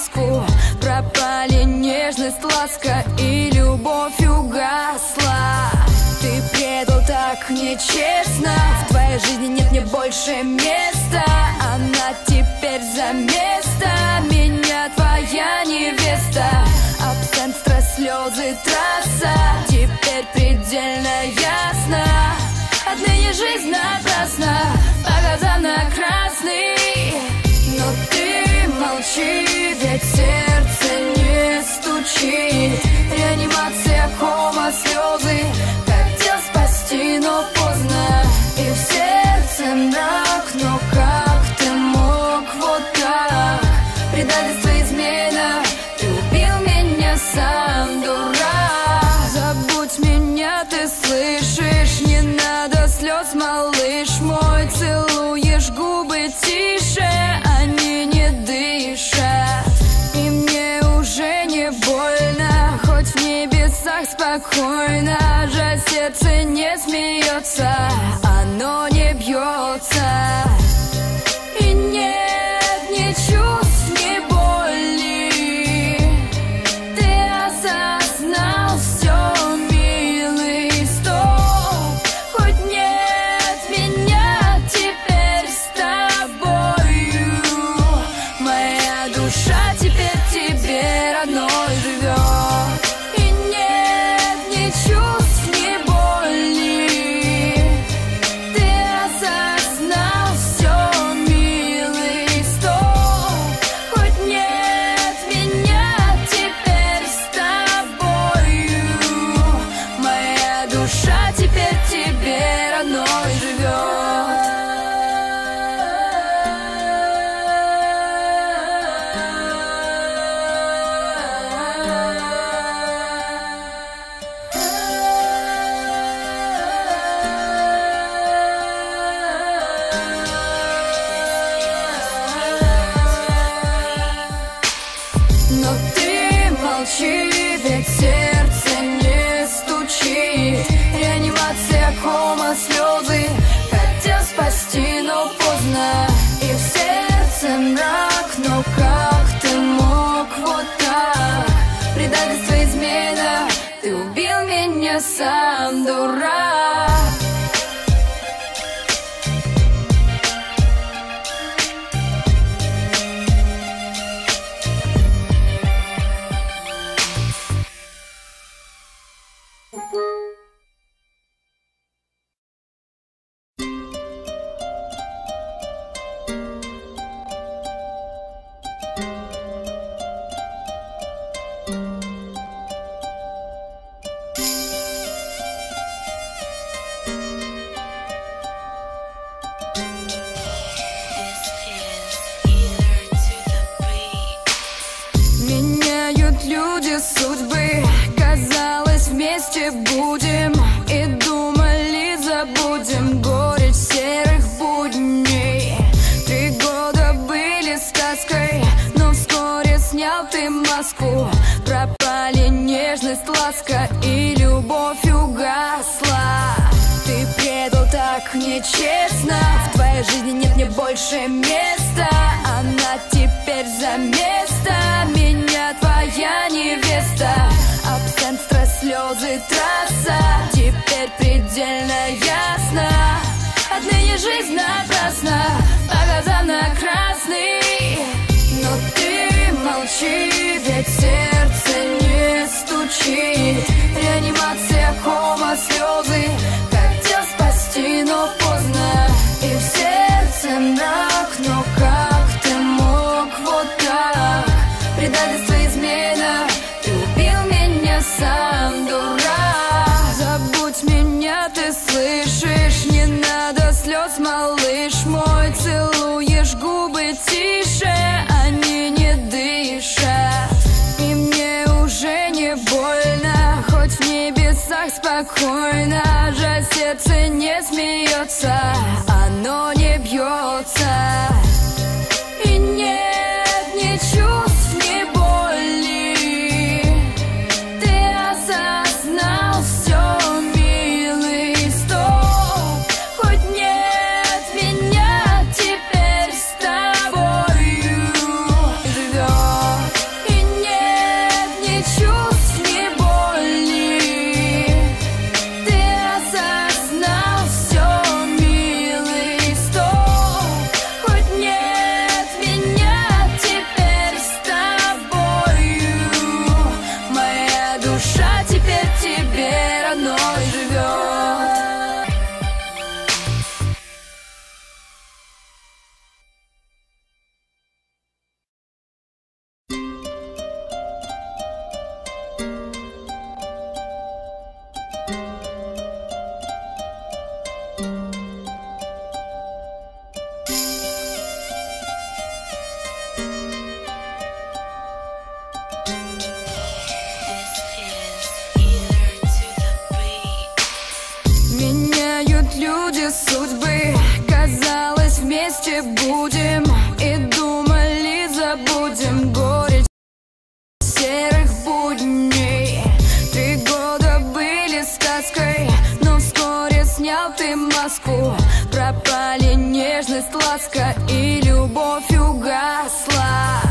маску. Пропали нежность, ласка и любовь угасла. Ты предал так нечестно, в твоей жизни нет мне больше места. Она теперь за место, меня твоя невеста. Абсент, стресс, слезы, трасса, теперь предельно ясно. Отныне жизнь напрасна, по глазам на красный. Но ты молчи, ведь сердце не стучит. Реанимация, кома, слезы. Хотел спасти, но поздно. И в сердце мрак, но как ты мог вот так? Предательство, измена, ты убил меня сам, дурак. Забудь меня, ты слышишь? Не надо слез, малыш мой. Целуешь губы тише, они не дышат. И мне уже не больно, хоть в небесах спокойно. Жаль, сердце не смеется, оно не бьется. И нет ни чувств, ни боли. Ты осознал все, милый, стоп. Хоть нет меня теперь с тобою, моя душа теперь тебе родной живет. И нет ни чувств, ни боли. Ты осознал все, милый, стоп. Хоть нет меня теперь с тобою, моя душа теперь тебе родной живет. Но ты молчи, ведь сердце не стучит. Реанимация, кома, слезы. Хотел спасти, но поздно. И в сердце мрак, но как ты мог вот так? Предательство, измена, ты убил меня сам, дурак. Меняют люди судьбы. Казалось, вместе будем, и думали, забудем горечь серых будней. 3 года были сказкой, но вскоре снял ты маску. Пропали нежность, ласка и любовь угасла. Ты предал так нечестно, в твоей жизни нет мне больше места. Она теперь за место, меня твоя невеста. Абсент, стресс, слезы, трасса, теперь предельно ясно. Отныне жизнь напрасна, по глазам на красный. Но ты молчи, ведь сердце не стучит. Реанимация, кома, слезы. Хотел спасти, но поздно. И в сердце мрак, но как ты мог вот так? Предательство, измена, ты убил меня сам, дурак. Забудь меня, ты слышишь? Не надо слез, малыш мой. Целуешь губы тише, они не дышат. И мне уже не больно, хоть в небесах спокойно. Жаль, сердце не смеется, оно не бьется. И нет ни чувств, ни боли. Ты осознал все, милый, стоп. Хоть нет меня теперь с тобою живет. судьбы. Казалось, вместе будем, и думали, забудем горечь серых будней. 3 года были сказкой, но вскоре снял ты маску. Пропали нежность, ласка, и любовь угасла.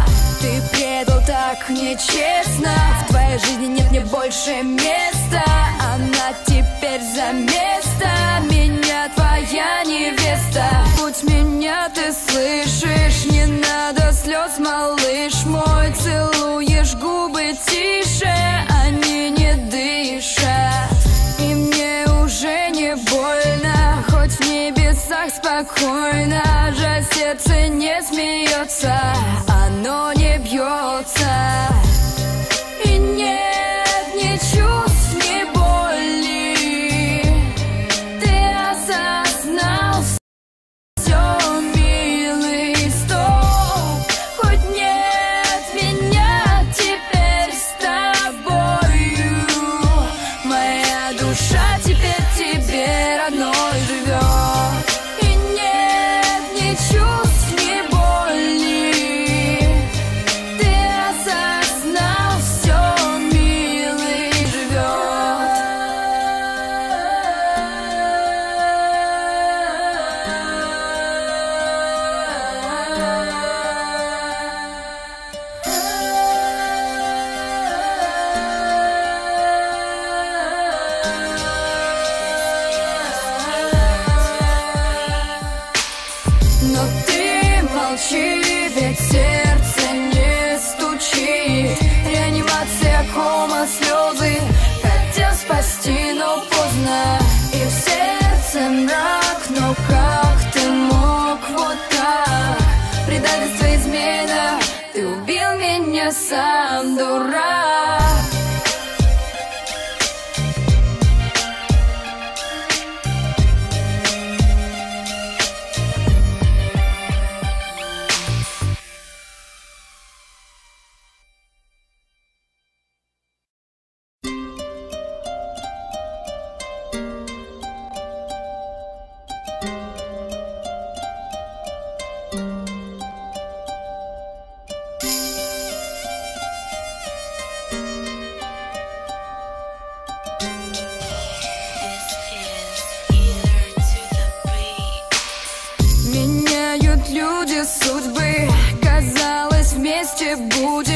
Ты предал так нечестно, в твоей жизни нет мне больше места. Она теперь за место, меня твоя невеста. Будь меня, ты слышишь, не надо слез, малыш мой. Целуешь губы тише, они не дышат, и мне уже не больно, хоть в небесах спокойно. Жаль, сердце не смеется, оно не бьется. И нет ни чувств, ни боли. Ты осознал все, милый, стоп. Хоть нет меня теперь с тобою, моя душа теперь тебе родной живет. И нет ни чувств, ни боли. Ты осознал все, милый, живет. Но ты молчи, ведь сердце не стучит. Реанимация, кома, слезы. Хотел спасти, но поздно. И в сердце мрак, но как ты мог вот так? Предательство, измена, ты убил меня сам, дурак. Меняют люди судьбы, казалось, вместе будем.